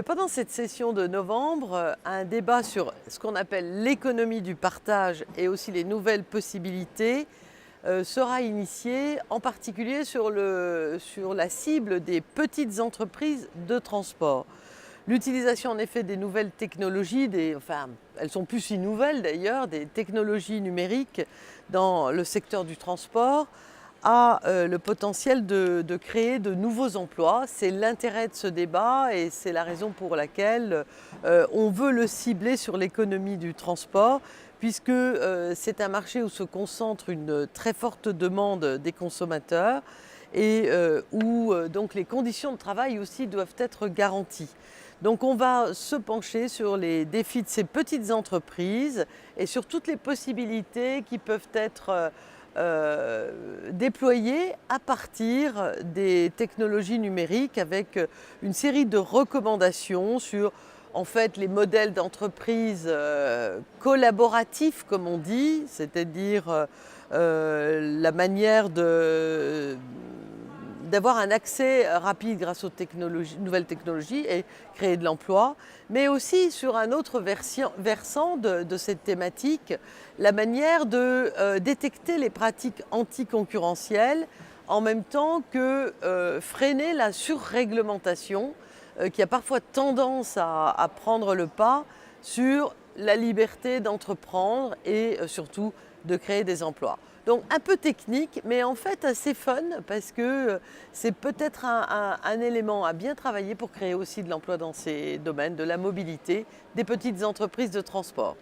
Pendant cette session de novembre, un débat sur ce qu'on appelle l'économie du partage et aussi les nouvelles possibilités sera initié, en particulier sur la cible des petites entreprises de transport. L'utilisation en effet des nouvelles technologies, elles sont plus si nouvelles d'ailleurs, des technologies numériques dans le secteur du transport a le potentiel de créer de nouveaux emplois. C'est l'intérêt de ce débat et c'est la raison pour laquelle on veut le cibler sur l'économie du transport, puisque c'est un marché où se concentre une très forte demande des consommateurs et où donc les conditions de travail aussi doivent être garanties. Donc on va se pencher sur les défis de ces petites entreprises et sur toutes les possibilités qui peuvent être déployées à partir des technologies numériques avec une série de recommandations sur en fait les modèles d'entreprise collaboratifs comme on dit, c'est-à-dire la manière d'avoir un accès rapide grâce aux nouvelles technologies et créer de l'emploi, mais aussi sur un autre versant de cette thématique, la manière de détecter les pratiques anticoncurrentielles en même temps que freiner la surréglementation qui a parfois tendance à prendre le pas sur la liberté d'entreprendre et surtout de créer des emplois. Donc un peu technique, mais en fait assez fun parce que c'est peut-être un élément à bien travailler pour créer aussi de l'emploi dans ces domaines de la mobilité des petites entreprises de transport.